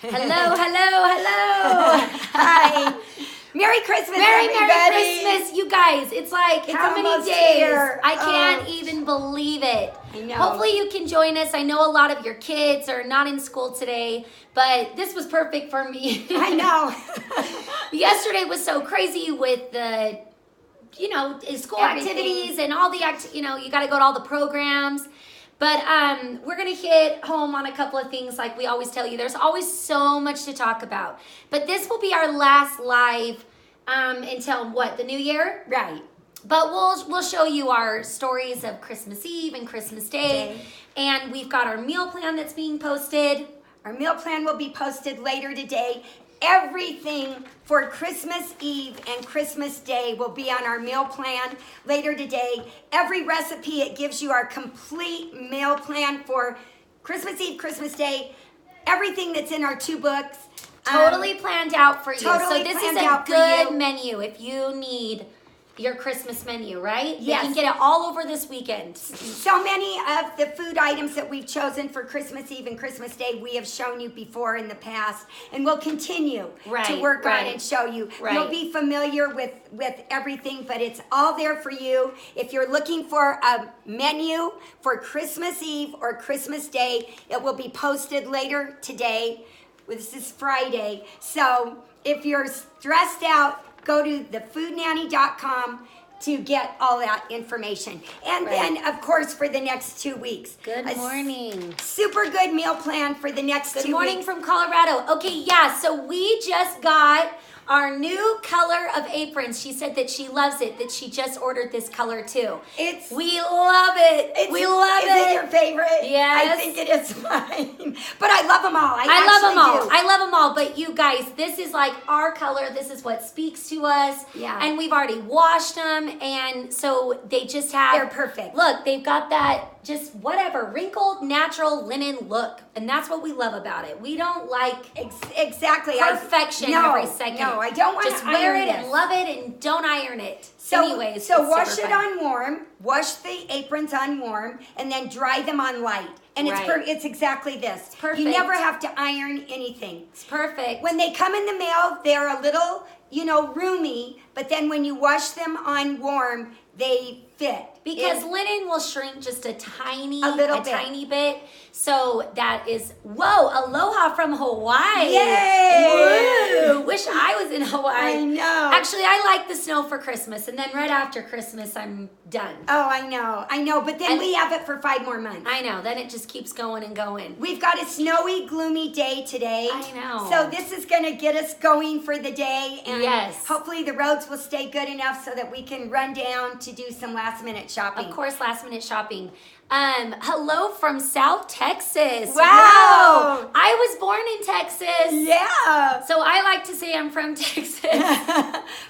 Hello. Hi. Merry Christmas, Merry Christmas. You guys, it's like, how many days? Here. I can't even believe it. I know. Hopefully you can join us. I know a lot of your kids are not in school today, but this was perfect for me. I know. Yesterday was so crazy with the, school activities and all the, you got to go to all the programs. But we're going to hit home on a couple of things like we always tell you. There's always so much to talk about. But this will be our last live until, the new year? Right. But we'll show you our stories of Christmas Eve and Christmas Day. And we've got our meal plan that's being posted. Our meal plan will be posted later today. Everything for Christmas Eve and Christmas Day will be on our meal plan later today. Every recipe, it gives you our complete meal plan for Christmas Eve, Christmas Day. Everything that's in our 2 books. Totally planned out for you. Totally so this planned is a out for good you. menu if you need your Christmas menu, right? Yes. You can get it all over this weekend. So many of the food items that we've chosen for Christmas Eve and Christmas Day, we have shown you before in the past, and we'll continue to work on and show you. Right. You'll be familiar with everything, but it's all there for you. If you're looking for a menu for Christmas Eve or Christmas Day, it will be posted later today. This is Friday. So if you're stressed out, go to thefoodnanny.com to get all that information. And then, of course, for the next 2 weeks. Good morning. Super good meal plan for the next 2 weeks. Good morning from Colorado. Okay, so we just got our new color of aprons. She said that she loves it, that she just ordered this color too. We love it. We love it. Is it your favorite? Yes. I think it is mine. But I love them all. I love them all. But you guys, this is like our color. This is what speaks to us. Yeah. And we've already washed them. And so they just have. They're perfect. Look, they've got that just wrinkled, natural linen look. And that's what we love about it. We don't like exactly perfection every second. No, I don't want to just wear it this. and love it and don't iron it. So, anyways, so wash it on warm, wash the aprons on warm, and then dry them on light. And it's exactly this. It's perfect. You never have to iron anything. It's perfect. When they come in the mail, they're a little, roomy, but then when you wash them on warm, they fit. Because linen will shrink just a tiny bit. So that is, aloha from Hawaii. Yay! Woo! Wish I was in Hawaii. I know. Actually, I like the snow for Christmas. And then right after Christmas, I'm done. Oh, I know. But then we have it for 5 more months. I know. Then it just keeps going and going. We've got a snowy, gloomy day today. I know. So this is going to get us going for the day. And yes. Hopefully the roads will stay good enough so that we can run down to do some last-minute shopping. Of course, last-minute shopping. Hello from South Texas. Wow. I was born in Texas. Yeah. So I like to say I'm from Texas.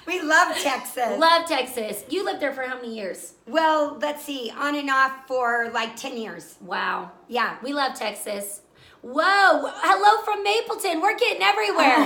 We love Texas. Love Texas. You lived there for how many years? Well, let's see, on and off for like 10 years. Wow. Yeah. We love Texas. Whoa. Hello from Mapleton. We're getting everywhere.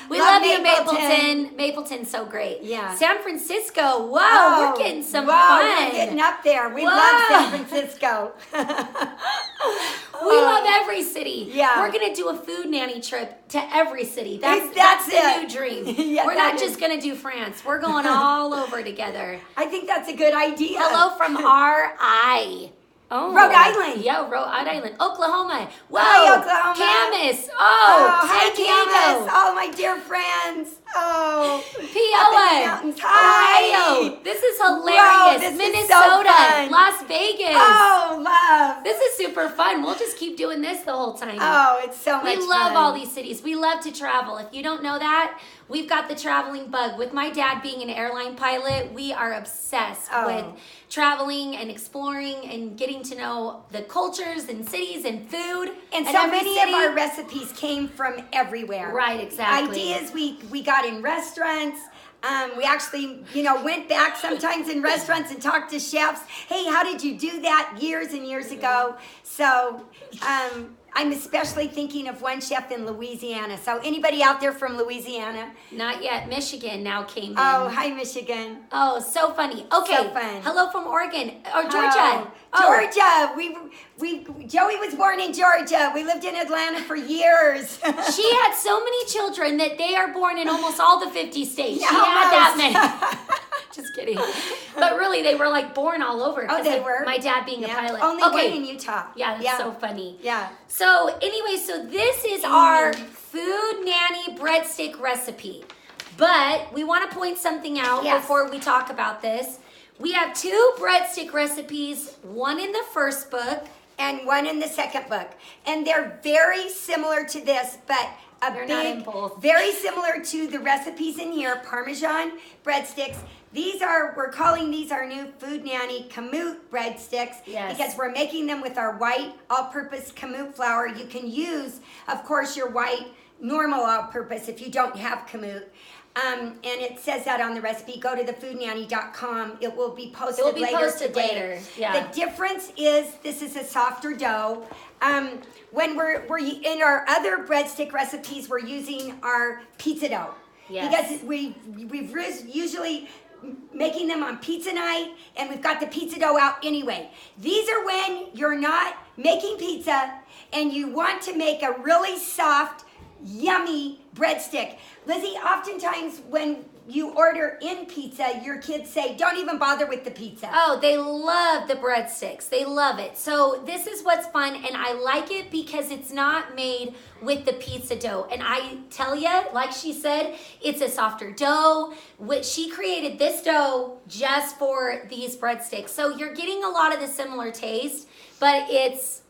We love you, Mapleton. Mapleton's so great. Yeah. San Francisco. Whoa. We're getting some fun. We're getting up there. We love San Francisco. We love every city. Yeah. We're going to do a food nanny trip to every city. That's the new dream. Yeah, we're not just going to do France. We're going all over together. I think that's a good idea. Hello from R.I. Oh. Rhode Island. Yeah, Rhode Island. Oklahoma. Whoa. Hi, Oklahoma. Camas. Hi, San Diego. Camas. Oh, my dear friends. Oh. Peoa. Hi. Ohio. This is hilarious. Whoa, this Minnesota. is so fun. Las Vegas. Oh, love. This is super fun. We'll just keep doing this the whole time. Oh, it's so much fun. We love all these cities. We love to travel. If you don't know that, we've got the traveling bug. With my dad being an airline pilot, we are obsessed with traveling and exploring and getting to know the cultures and cities and food. And so many of our recipes came from everywhere. Right, exactly. Ideas we got in restaurants. We actually, went back sometimes in restaurants and talked to chefs. Hey, how did you do that years and years ago? So I'm especially thinking of one chef in Louisiana. So anybody out there from Louisiana? Not yet. Michigan now came in. Oh, hi, Michigan. Oh, so funny. Okay. So fun. Hello from Oregon or Georgia. Georgia. Joey was born in Georgia. We lived in Atlanta for years. She had so many children that they are born in almost all the 50 states. Yeah, she had that many. Just kidding. But really, they were like born all over. Oh, they were? My dad being a pilot. Only one in Utah. Yeah, that's so funny. Yeah. So anyway, so this is our Food Nanny breadstick recipe. But we want to point something out before we talk about this. We have 2 breadstick recipes, one in the first book and one in the second book. And they're very similar to this, but they're not in both. Very similar to the recipes in here, Parmesan breadsticks. We're calling these our new Food Nanny Kamut breadsticks because we're making them with our white all-purpose Kamut flour. You can use, of course, your white normal all-purpose if you don't have Kamut. And it says that on the recipe. Go to thefoodnanny.com. It will be posted later. Yeah. The difference is this is a softer dough. When we're in our other breadstick recipes, we're using our pizza dough. Because we've usually making them on pizza night, and we've got the pizza dough out anyway. These are when you're not making pizza and you want to make a really soft, yummy breadstick. Lizzie, oftentimes when you order in pizza, your kids say, don't even bother with the pizza. Oh, they love the breadsticks. They love it. So this is what's fun, and I like it because it's not made with the pizza dough. And I tell you, like she said, it's a softer dough. She created this dough just for these breadsticks. So you're getting a lot of the similar taste, but it's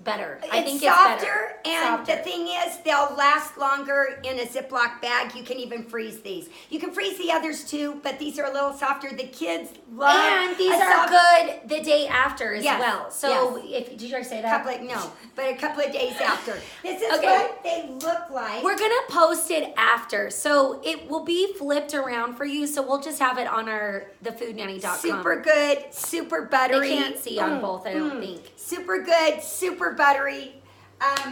better. I think it's softer, better. And the thing is, they'll last longer in a Ziploc bag. You can even freeze these. You can freeze the others too, but these are a little softer. The kids love. And these are good the day after as well. So, did you already say that? But a couple of days after. This is what they look like. We're gonna post it after, so it will be flipped around for you. So we'll just have it on thefoodnanny.com. Super good, super buttery. They can't see on both, I don't think. Super good, super buttery.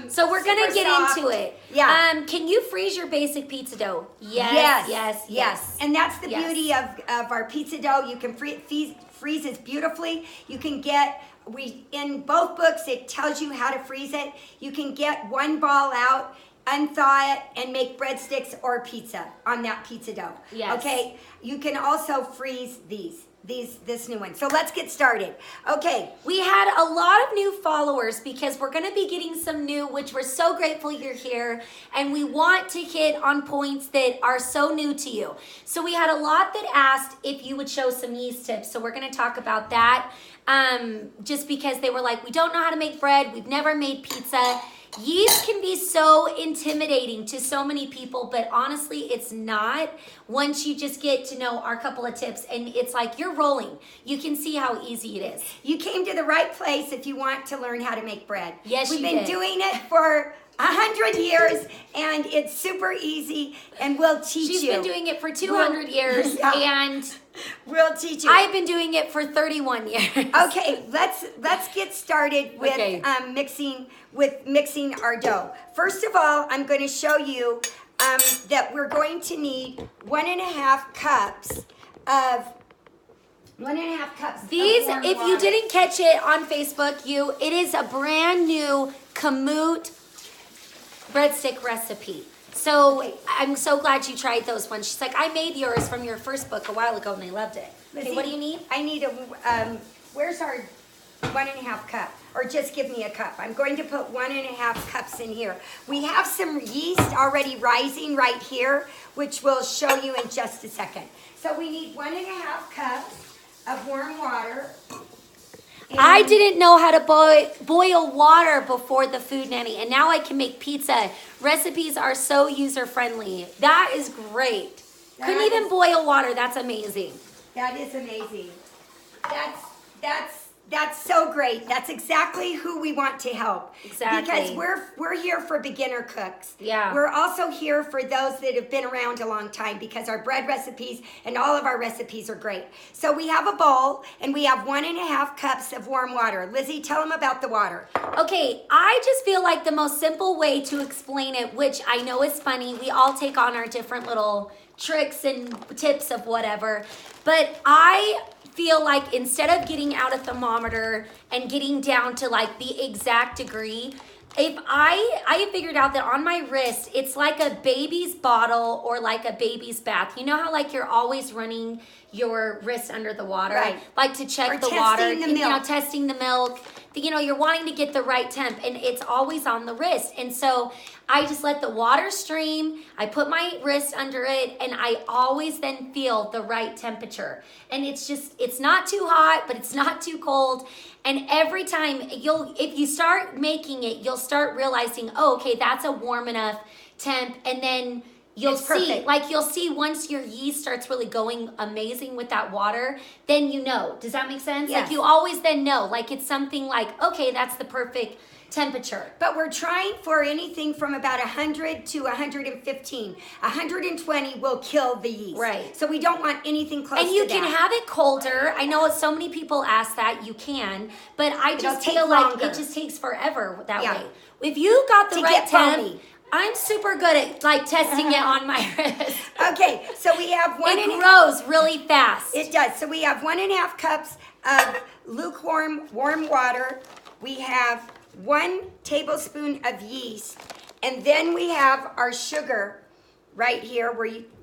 So we're gonna get into it. Yeah. Can you freeze your basic pizza dough? Yes. And that's the beauty of our pizza dough. You can freeze it beautifully. You can get, in both books, it tells you how to freeze it. You can get one ball out, unthaw it, and make breadsticks or pizza on that pizza dough. Yes. Okay. You can also freeze this new one. So let's get started. Okay. We had a lot of new followers because we're going to be getting some new, which we're so grateful you're here. And we want to hit on points that are so new to you. So we had a lot that asked if you would show some yeast tips. So we're going to talk about that. Just because they were like, we don't know how to make bread. We've never made pizza. Yeast can be so intimidating to so many people, but honestly, it's not once you just get to know our couple of tips, and it's like you're rolling. You can see how easy it is. You came to the right place if you want to learn how to make bread. Yes, We've been doing it for 100 years, and it's super easy, and we'll teach you. She's been doing it for 200 years, and we'll teach you. I've been doing it for 31 years. Okay, let's get started with mixing our dough. First of all, I'm going to show you that we're going to need 1.5 cups of 1.5 cups. These, of warm if water. you didn't catch it on Facebook, it is a brand new Kamut breadstick recipe. So I'm so glad you tried those ones. She's like, I made yours from your first book a while ago and they loved it. Okay, what do you need? I need where's our 1.5 cup? Or just give me a cup. I'm going to put 1.5 cups in here. We have some yeast already rising right here, which we'll show you in just a second. So we need 1.5 cups of warm water. I didn't know how to boil water before the Food Nanny, and now I can make pizza. Recipes are so user-friendly. That is great. Couldn't even boil water. That's amazing. That is amazing. That's That's so great. That's exactly who we want to help. Exactly. Because we're here for beginner cooks. Yeah. We're also here for those that have been around a long time because our bread recipes and all of our recipes are great. So we have a bowl and we have 1.5 cups of warm water. Lizzie, tell them about the water. Okay, I just feel like the most simple way to explain it, which I know is funny, we all take on our different little tricks and tips of whatever, but I feel like instead of getting out a thermometer and getting down to like the exact degree, if I have figured out that on my wrist, it's like a baby's bottle or like a baby's bath. You know how like you're always running your wrist under the water, Right. like to check Or the testing water, the you know, milk. testing the milk. You know, you're wanting to get the right temp, and it's always on the wrist. And so I just let the water stream. I put my wrist under it, and I always then feel the right temperature. And it's not too hot, but it's not too cold. And every time if you start making it, you'll start realizing, oh, okay, that's a warm enough temp. And then you'll see once your yeast starts really going amazing with that water, then you know. Does that make sense? Yes. Like you always then know. Like it's something like, okay, that's the perfect temperature. But we're trying for anything from about 100 to 115. 120 will kill the yeast. Right. So we don't want anything close to that. And you can have it colder. I know so many people ask that. You can. But I just take feel like longer. it just takes forever that Yeah. way. If you got the To right get temp, foamy. I'm super good at like testing it on my wrist. Okay, so we have It grows really fast. It does. So we have 1.5 cups of lukewarm warm water. We have 1 tablespoon of yeast, and then we have our sugar right here.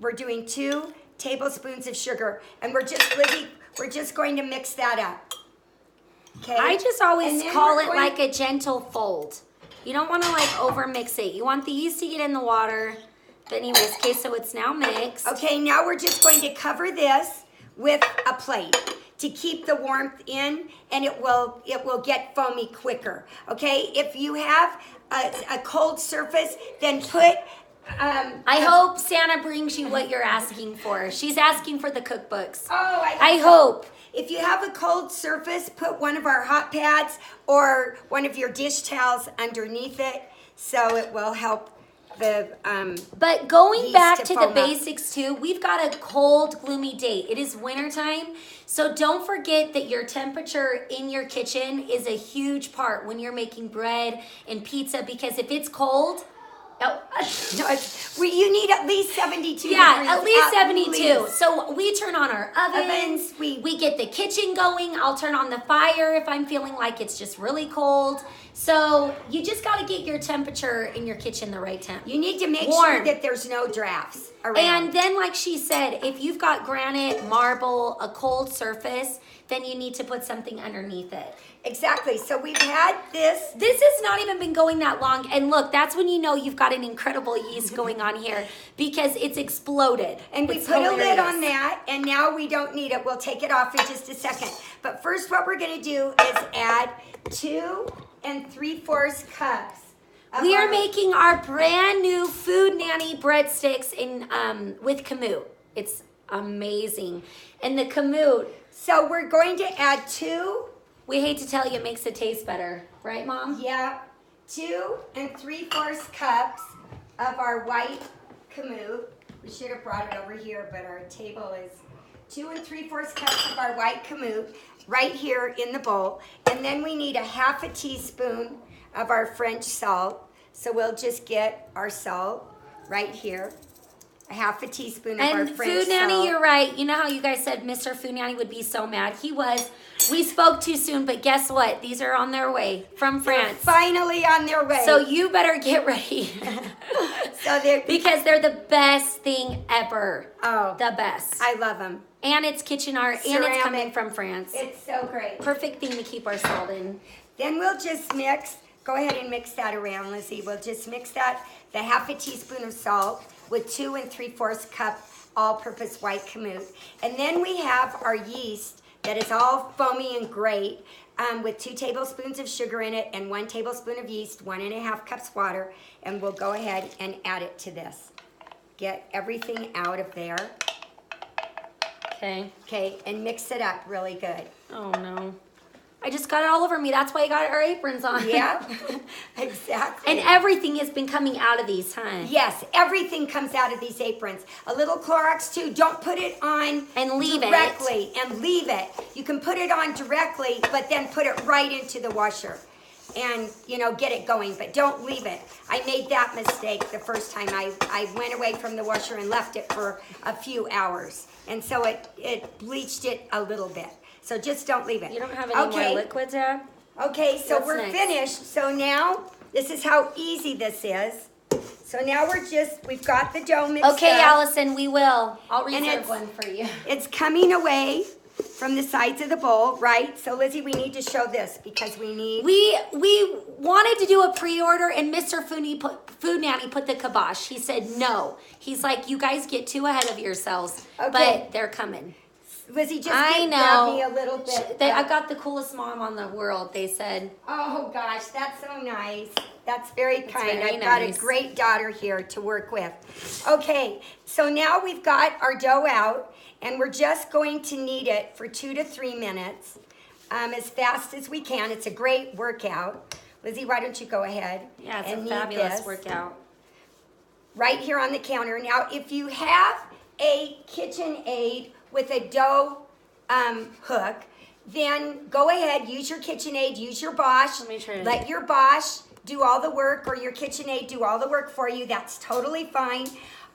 We're doing 2 tablespoons of sugar, and we're just going to mix that up. Okay. I just always And then call we're it going- like a gentle fold. You don't want to like over mix it. You want the yeast to get in the water. But anyways, okay, so it's now mixed. Okay, now we're just going to cover this with a plate to keep the warmth in, and it will get foamy quicker. Okay, if you have a cold surface, then put. I hope Santa brings you what you're asking for. She's asking for the cookbooks. Oh, I hope. If you have a cold surface, put one of our hot pads or one of your dish towels underneath it, so it will help the. But going yeast back to to the foam up. basics too, we've got a cold, gloomy day. It is wintertime, so don't forget that your temperature in your kitchen is a huge part when you're making bread and pizza, because if it's cold, You need at least 72 yeah, degrees. at least 72. least. So we turn on our ovens. We get the kitchen going. I'll turn on the fire if I'm feeling like it's just really cold. So you just got to get your temperature in your kitchen the right temp. You need to make Warm. sure that there's no drafts around. And then, like she said, if you've got granite, marble, a cold surface, then you need to put something underneath it. Exactly. So we've had this. This has not even been going that long. And look, that's when you know you've got an incredible yeast going on here, because it's exploded. And we It's put a lid hilarious. on that, and now we don't need it. We'll take it off in just a second. But first, what we're going to do is add 2 3/4 cups. We are making our brand new Food Nanny breadsticks with Kamut. It's amazing. And the Kamut, So we're going to add 2. we hate to tell you, it makes it taste better. Right, Mom? Yeah, 2 3/4 cups of our white Kamut. We should have brought it over here, but our table is 2 3/4 cups of our white Kamut right here in the bowl. And then we need a 1/2 teaspoon of our French salt. So we'll just get our salt right here. A 1/2 teaspoon of our And French Food Nanny, salt. you're right. You know how you guys said Mr. Food Nanny would be so mad? He was. We spoke too soon, but guess what? These are on their way from France. They're finally on their way. So you better get ready. So they're Because they're the best thing ever. Oh, The best. I love them. And it's kitchen art, and it's coming from France. It's so great. Perfect thing to keep our salt in. Then we'll just mix. Go ahead and mix that around, Lizzie. We'll just mix that, the 1/2 teaspoon of salt with 2 3/4 cup all-purpose white Kamut. And then we have our yeast that is all foamy and great, with 2 tablespoons of sugar in it and 1 tablespoon of yeast, 1.5 cups water, and we'll go ahead and add it to this. Get everything out of there. Okay. Okay, and mix it up really good. Oh no. I just got it all over me. That's why I got our aprons on. Yeah, exactly. And everything has been coming out of these, huh? Yes, everything comes out of these aprons. A little Clorox too. Don't put it on And leave it. directly and leave it. You can put it on directly, but then put it right into the washer and, you know, get it going, but don't leave it. I made that mistake the first time. I went away from the washer and left it for a few hours. And so it bleached it a little bit. So just don't leave it. You don't have any more liquid, Dad? Okay, so What's we're next? finished. So now, this is how easy this is. So now we've got the dough mixed Okay, up. Allison, we will. I'll And reserve one for you. It's coming away from the sides of the bowl, right? So Lizzie, we need to show this because we need... We wanted to do a pre-order, and Mr. Food Nanny put the kibosh. He said no. He's like, you guys get too ahead of yourselves, Okay. but they're coming. Lizzie, just I grab know. me a little bit. I've got the coolest mom on the world, they said. Oh gosh, that's so nice. That's very kind. very I've got a nice. great daughter here to work with. Okay, so now we've got our dough out, and we're just going to knead it for 2 to 3 minutes, as fast as we can. It's a great workout. Lizzie, why don't you go ahead Yeah, it's and a knead fabulous this workout. right here on the counter. Now, if you have a KitchenAid with a dough hook, then go ahead, use your KitchenAid, use your Bosch. Let me try to- Let your Bosch do all the work, or your KitchenAid do all the work for you. That's totally fine.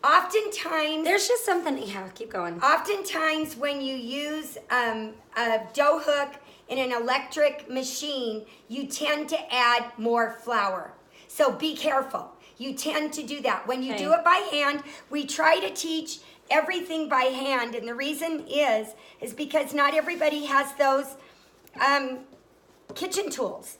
Oftentimes, There's just something, yeah, keep going. Oftentimes, when you use a dough hook in an electric machine, you tend to add more flour. So be careful. You tend to do that. When you Okay. do it by hand, we try to teach everything by hand, and the reason is because not everybody has those kitchen tools.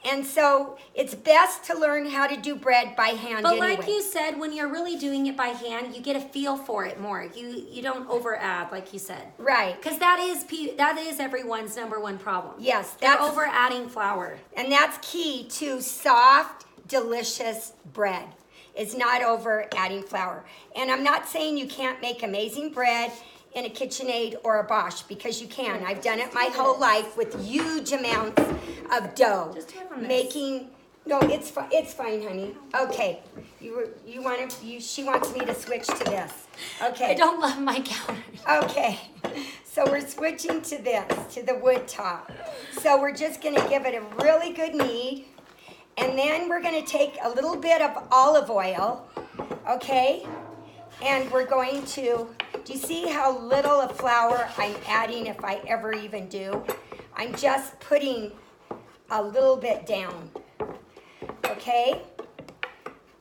And so it's best to learn how to do bread by hand But anyway. like you said, when you're really doing it by hand, you get a feel for it more. You don't over add, like you said. Right. Because that is everyone's number one problem. Yes, They're that's over adding flour. And that's key to soft, delicious bread, is not over adding flour. And I'm not saying you can't make amazing bread in a KitchenAid or a Bosch, because you can. I've done it my whole life with huge amounts of dough. Just do it on this. No, it's fine, honey. Okay, she wants me to switch to this. Okay. I don't love my counter. Okay, so we're switching to this, to the wood top. So we're just gonna give it a really good knead, and then we're gonna take a little bit of olive oil, okay? And we're going to, do you see how little of flour I'm adding, if I ever even do? I'm just putting a little bit down, okay?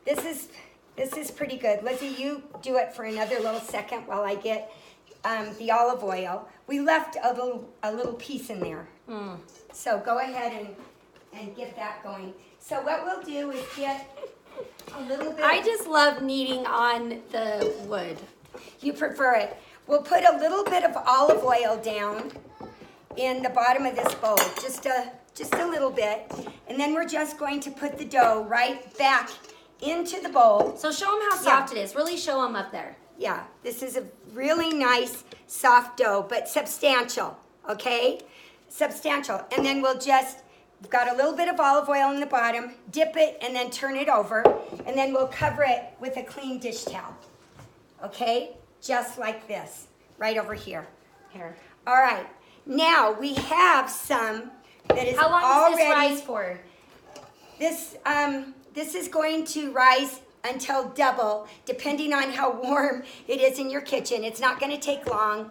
This is pretty good. Lizzie, you do it for another little second while I get the olive oil. We left a little piece in there. So go ahead and get that going. So what we'll do is get a little bit. I just love kneading on the wood. You prefer it. We'll put a little bit of olive oil down in the bottom of this bowl, just a little bit. And then we're just going to put the dough right back into the bowl. So show them how soft it is. Really show them up there. Yeah, this is a really nice soft dough, but substantial, okay? Substantial. And then we've got a little bit of olive oil in the bottom, dip it, and then turn it over. And then we'll cover it with a clean dish towel, okay? Just like this, right over here. Here. All right, now we have some that is How long already... does this rise for? This is going to rise until double, depending on how warm it is in your kitchen. It's not going to take long.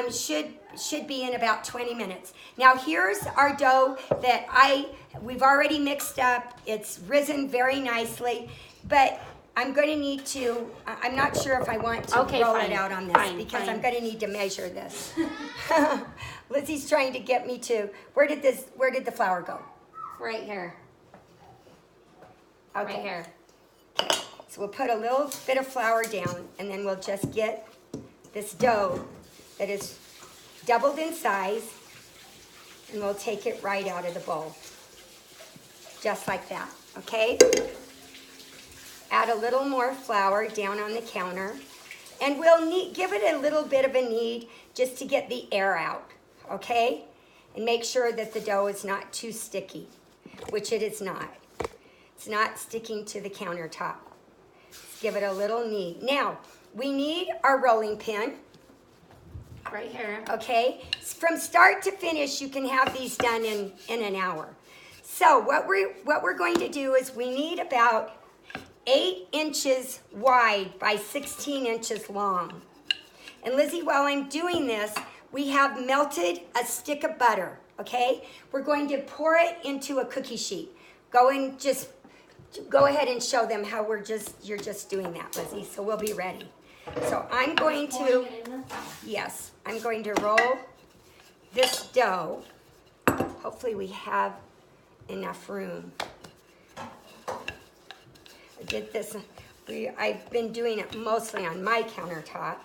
Should be in about 20 minutes. Now here's our dough that we've already mixed up. It's risen very nicely, but I'm going to need to, I'm not sure if I want to roll it out on this because I'm going to need to measure this. Lizzie's trying to get me to, where did the flour go? Right here. Okay. Right here. Okay. So we'll put a little bit of flour down, and then we'll just get this dough that is doubled in size, and we'll take it right out of the bowl. Just like that, okay? Add a little more flour down on the counter, and we'll give it a little bit of a knead just to get the air out, okay? and make sure that the dough is not too sticky, which it is not. It's not sticking to the countertop. Let's give it a little knead. Now, we need our rolling pin. Right here. Okay, from start to finish, you can have these done in an hour. So what we're going to do is we need about 8 inches wide by 16 inches long. And Lizzie, while I'm doing this, we have melted a stick of butter, okay? We're going to pour it into a cookie sheet. Go ahead and show them how you're just doing that, Lizzie, so we'll be ready. So I'm going to, yes, I'm going to roll this dough. Hopefully we have enough room. I did this, I've been doing it mostly on my countertop,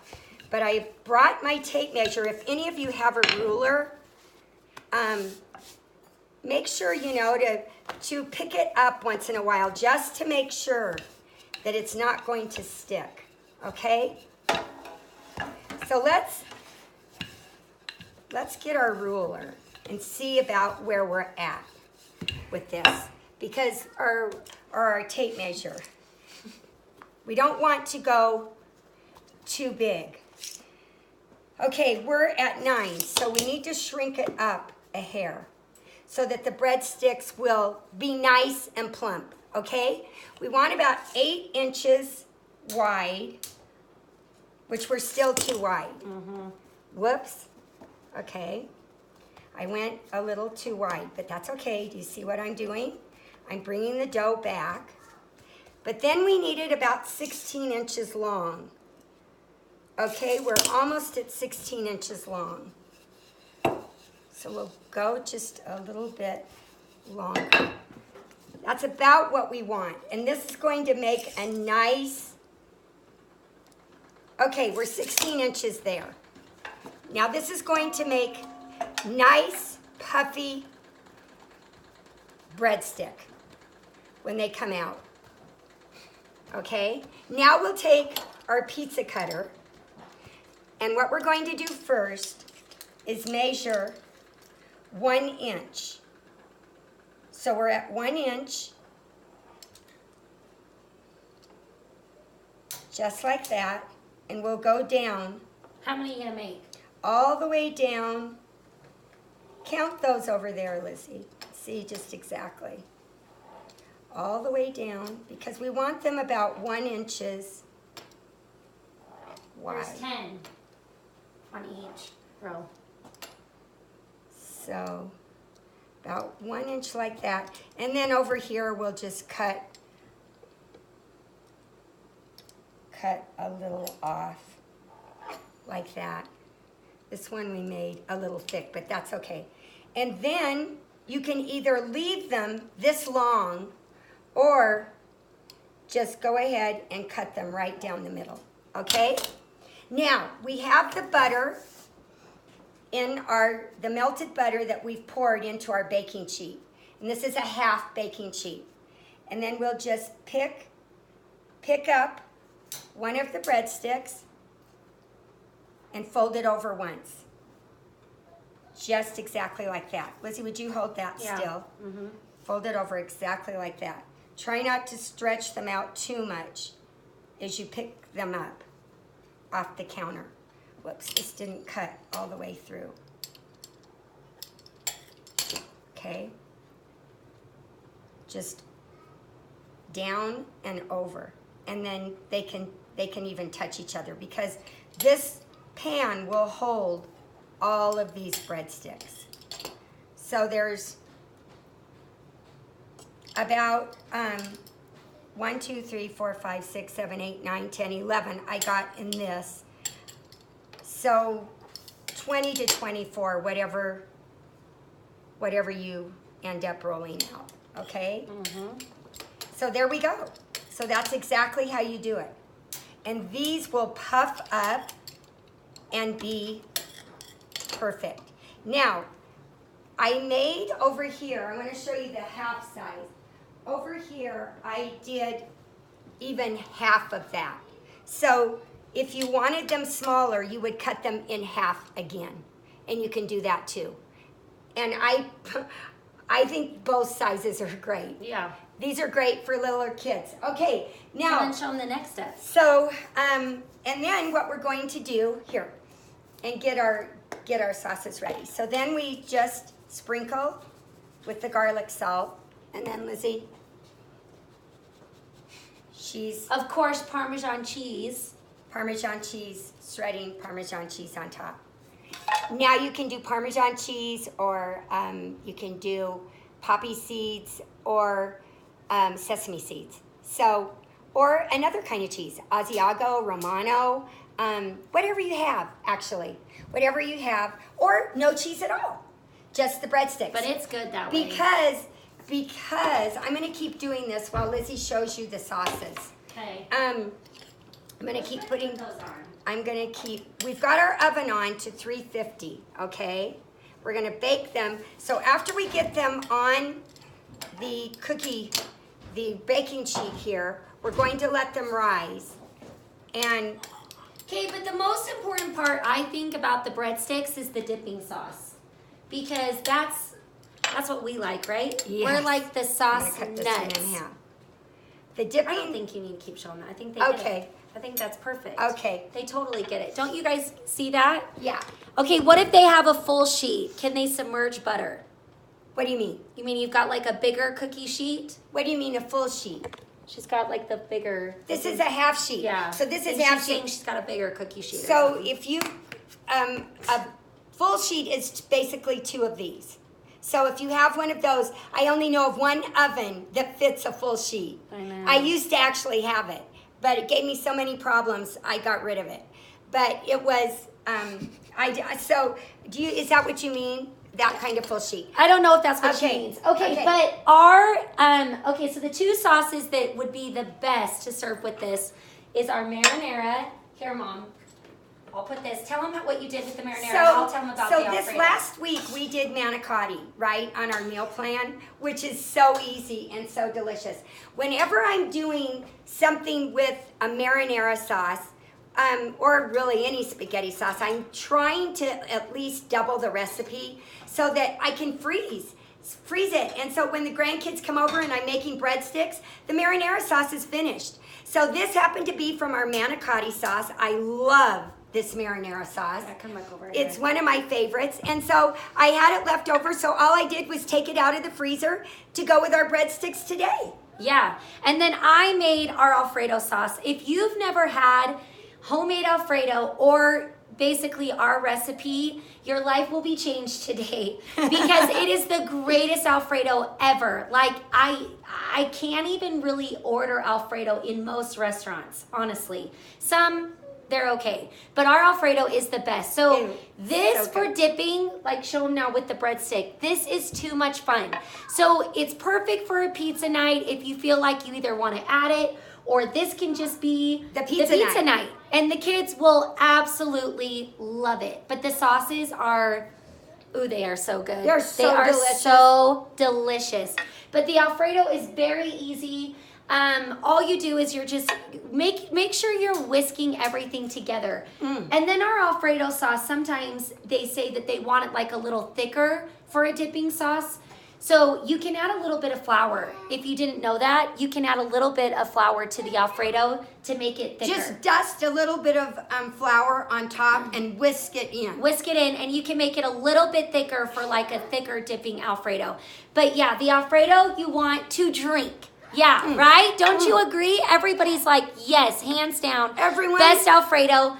but I brought my tape measure. If any of you have a ruler, make sure, to pick it up once in a while, just to make sure that it's not going to stick. Okay, so let's get our ruler and see about where we're at with this, because our tape measure. We don't want to go too big. Okay, we're at 9, so we need to shrink it up a hair so that the breadsticks will be nice and plump. Okay, we want about 8 inches wide, which we're still too wide. Whoops. Okay. I went a little too wide, but that's okay. Do you see what I'm doing? I'm bringing the dough back. But then we need it about 16 inches long. Okay, we're almost at 16 inches long. So we'll go just a little bit longer. That's about what we want. And this is going to make a nice, okay, we're 16 inches there. Now this is going to make nice, puffy breadstick when they come out. Okay, now we'll take our pizza cutter, and what we're going to do first is measure 1 inch. So we're at 1 inch, just like that, and we'll go down. How many are you gonna make? All the way down. Count those over there, Lizzie. See, just exactly. All the way down, because we want them about 1 inch wide. There's 10 on each row. So about 1 inch like that. And then over here, we'll just cut a little off like that. This one we made a little thick, but that's okay. And then you can either leave them this long or just go ahead and cut them right down the middle, okay? Now, we have the butter in the melted butter that we've poured into our baking sheet. And this is a half baking sheet. And then we'll just pick up one of the breadsticks and fold it over once. Just exactly like that. Lizzie, would you hold that still? Mm-hmm. Fold it over exactly like that. Try not to stretch them out too much as you pick them up off the counter. Whoops, this didn't cut all the way through. Okay. Just down and over. And then they can even touch each other, because this pan will hold all of these breadsticks. So there's about 1, 2, 3, 4, 5, 6, 7, 8, 9, 10, 11 I got in this. So 20 to 24, whatever you end up rolling out, okay? Mm-hmm. So there we go. So that's exactly how you do it. And these will puff up and be perfect. Now, I made over here, I'm going to show you the half size. Over here, I did even half of that. So if you wanted them smaller, you would cut them in half again. And you can do that too. And I think both sizes are great. Yeah. These are great for littler kids. Okay, now. And then show them the next step. So, and then what we're going to do here, and get our sauces ready. So then we just sprinkle with the garlic salt, and then Lizzie, of course, Parmesan cheese, shredding Parmesan cheese on top. Now you can do Parmesan cheese, or you can do poppy seeds, or sesame seeds. So, or another kind of cheese, Asiago, Romano, whatever you have, actually. Whatever you have, or no cheese at all. Just the breadsticks. But it's good that way. Because I'm going to keep doing this while Lizzie shows you the sauces. Okay. I'm going to keep putting those on. We've got our oven on to 350, okay? We're going to bake them. So after we get them on the baking sheet here, we're going to let them rise. And okay, but the most important part, I think, about the breadsticks is the dipping sauce. Because that's what we like, right? Yes. We're like the sauce I'm gonna cut nuts. this one in half. The dipping. I don't think you need to keep showing that. I think they get it. I think that's perfect. Okay. They totally get it. Don't you guys see that? Yeah. Okay, what if they have a full sheet? Can they submerge butter? What do you mean? You mean you've got like a bigger cookie sheet? What do you mean a full sheet? She's got like the bigger. This is a half sheet. Yeah. So this is And half she's sheet. saying she's got a bigger cookie sheet. So if you, a full sheet is basically 2 of these. So if you have one of those, I only know of one oven that fits a full sheet. I know. I used to actually have it, but it gave me so many problems, I got rid of it. But it was, is that what you mean? That kind of full sheet? I don't know if that's what she Okay. means. Okay, Okay. but our, so the 2 sauces that would be the best to serve with this is our marinara. Here, Mom. I'll put this. Tell them what you did with the marinara. I'll tell them about the Alfredo. This last week we did manicotti, right, on our meal plan, which is so easy and so delicious. Whenever I'm doing something with a marinara sauce, or really any spaghetti sauce, I'm trying to at least double the recipe so that I can freeze it. And so when the grandkids come over and I'm making breadsticks, the marinara sauce is finished. So this happened to be from our manicotti sauce. I love this marinara sauce. Yeah, come back over It's here. one of my favorites. And so I had it left over, so all I did was take it out of the freezer to go with our breadsticks today. Yeah, and then I made our Alfredo sauce. If you've never had homemade Alfredo or basically our recipe, your life will be changed today because it is the greatest Alfredo ever. Like I can't even really order Alfredo in most restaurants, honestly. Some they're okay, but our Alfredo is the best. So this for dipping, like shown now with the breadstick, this is too much fun. So it's perfect for a pizza night if you feel like you either want to add it, or this can just be the pizza night. And the kids will absolutely love it. But the sauces are, they are so good. They're so delicious. So delicious. But the Alfredo is very easy. All you do is you're just make sure you're whisking everything together. And then our Alfredo sauce, sometimes they say that they want it like a little thicker for a dipping sauce. So you can add a little bit of flour. If you didn't know that, you can add a little bit of flour to the Alfredo to make it thicker. Just dust a little bit of flour on top and whisk it in. Whisk it in, and you can make it a little bit thicker for like a thicker dipping Alfredo. But yeah, the Alfredo you want to drink. Yeah, right? Don't you agree? Everybody's like, yes, hands down. Everyone. Best Alfredo.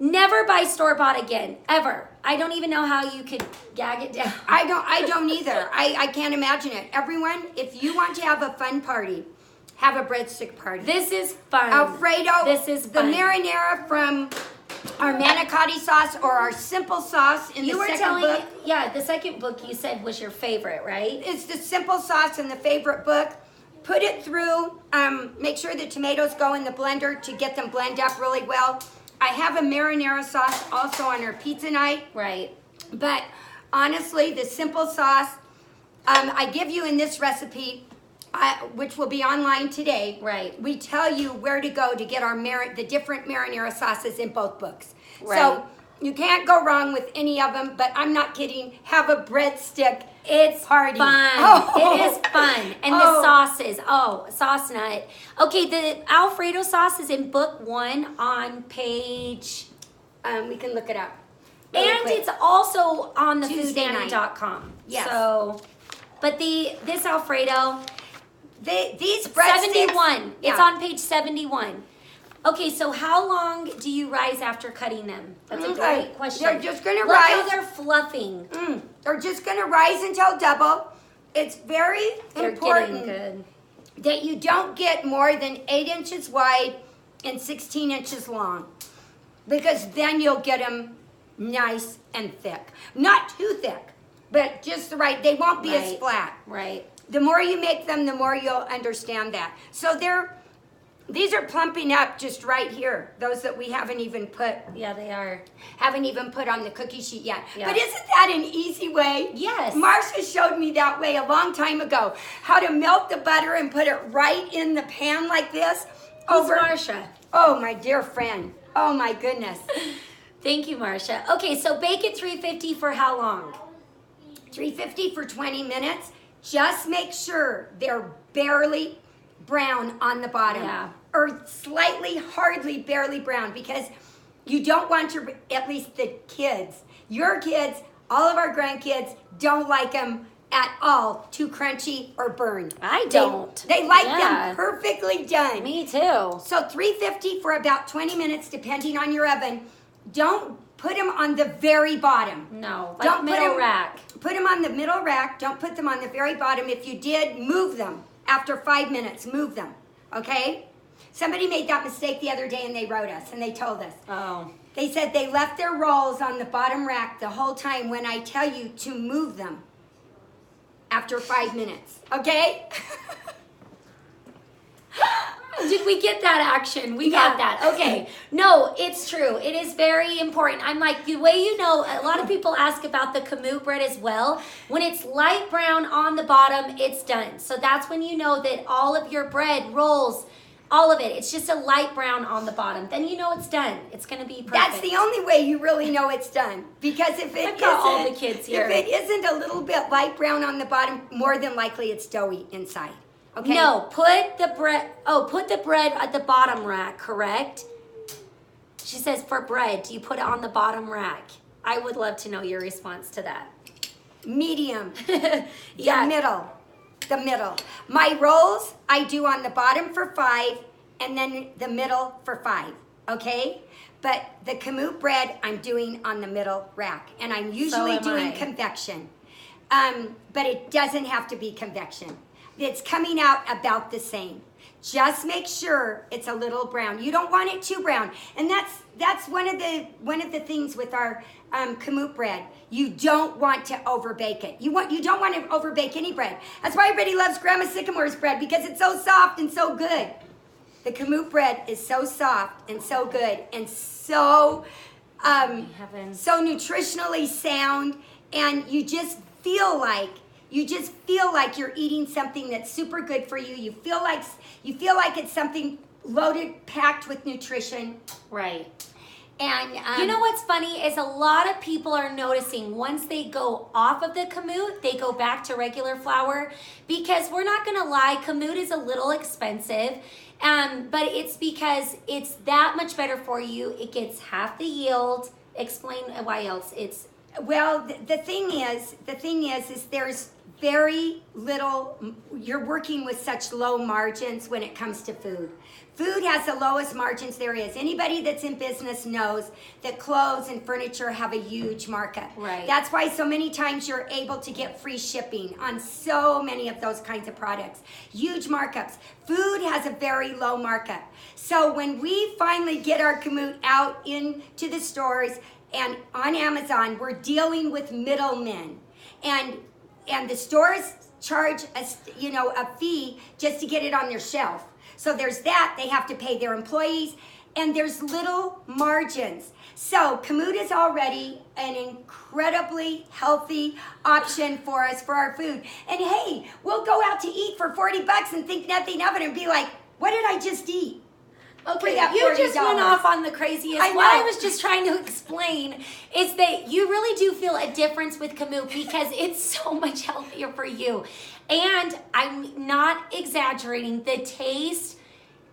Never buy store-bought again, ever. I don't even know how you could gag it down. I don't either. I can't imagine it. Everyone, if you want to have a fun party, have a breadstick party. This is fun. Alfredo. This is fun. The marinara from our manicotti sauce or our simple sauce in the second book. Yeah, the second book you said was your favorite, right? It's the simple sauce in the favorite book. Put it through. Make sure the tomatoes go in the blender to get them blend up really well. I have a marinara sauce also on our pizza night. Right. But honestly, the simple sauce, I give you in this recipe, which will be online today. Right. We tell you where to go to get our the different marinara sauces in both books. Right. So You can't go wrong with any of them, but I'm not kidding. Have a breadstick It's party. fun. Oh. It is fun. And the sauces. Oh, sauce nut. Okay, the Alfredo sauce is in book 1 on page... We can look it up. And quick. it's also on the Tuesday foodnanny.com. Yes. So, but this Alfredo... These breadsticks... 71. Yeah. It's on page 71. Okay, so how long do you rise after cutting them? That's a great question. They're just going to Look rise. how they're fluffing. They're just going to rise until double. It's very important Getting good. that you don't get more than 8 inches wide and 16 inches long, because then you'll get them nice and thick. Not too thick, but just the right. They won't be as flat. Right. The more you make them, the more you'll understand that. So these are plumping up just right here. Those that we haven't even put on the cookie sheet yet. Yeah. But isn't that an easy way? Yes. Marcia showed me that way a long time ago. How to melt the butter and put it right in the pan like this. Who's Marcia? Oh, my dear friend. Oh, my goodness. Thank you, Marcia. Okay, so bake at 350 for how long? 350 for 20 minutes. Just make sure they're barely brown on the bottom. Yeah. Or slightly, hardly, barely brown, because you don't want to, at least the kids, your kids, all of our grandkids don't like them at all too crunchy or burned. I don't. They like them perfectly done. Me too. So 350 for about 20 minutes, depending on your oven. Don't put them on the very bottom. No, like Don't middle rack. Put them on the middle rack. Don't put them on the very bottom. If you did, move them. After 5 minutes, move them. Okay? Somebody made that mistake the other day, and they wrote us, and they told us. Oh. They said they left their rolls on the bottom rack the whole time when I tell you to move them after 5 minutes. Okay? Did we get that action? We got that. Okay. No, it's true. It is very important. I'm like, the way you know, a lot of people ask about the Kamut bread as well. When it's light brown on the bottom, it's done. So that's when you know that all of your bread rolls, all of it, it's just a light brown on the bottom. Then you know it's done. It's going to be perfect. That's the only way you really know it's done. Because if it I've got all the kids here. If it isn't a little bit light brown on the bottom, more than likely it's doughy inside. Okay? No, put the bread at the bottom rack, correct? She says for bread, do you put it on the bottom rack? I would love to know your response to that. Medium. Yeah. The middle. My rolls, I do on the bottom for 5, and then the middle for 5. Okay? But the Kamut bread, I'm doing on the middle rack. And I'm usually doing convection. But it doesn't have to be convection. It's coming out about the same. Just make sure it's a little brown. You don't want it too brown. And that's one of the things with our Kamut bread. You don't want to overbake it. You don't want to overbake any bread. That's why everybody loves Grandma Sycamore's bread, because it's so soft and so good. The Kamut bread is so soft and so good and so nutritionally sound, and you just feel like you're eating something that's super good for you. You feel like it's something loaded, packed with nutrition. Right. And you know what's funny is a lot of people are noticing once they go off of the Kamut, they go back to regular flour, because we're not going to lie, Kamut is a little expensive, but it's because it's that much better for you. It gets half the yield. Explain why else it's... Well, the thing is there's very little, you're working with such low margins when it comes to food. Food has the lowest margins there is. Anybody that's in business knows that clothes and furniture have a huge markup. Right. That's why so many times you're able to get free shipping on so many of those kinds of products. Huge markups. Food has a very low markup. So when we finally get our Kamut out into the stores and on Amazon, we're dealing with middlemen. And the stores charge a fee just to get it on their shelf. So there's that. They have to pay their employees, and there's little margins. So Kamut is already an incredibly healthy option for us for our food. And hey, we'll go out to eat for $40 and think nothing of it and be like, what did I just eat? Okay, that you just $40. went off on the craziest. I know. What I was just trying to explain is that you really do feel a difference with Kamut because it's so much healthier for you. And I'm not exaggerating. The taste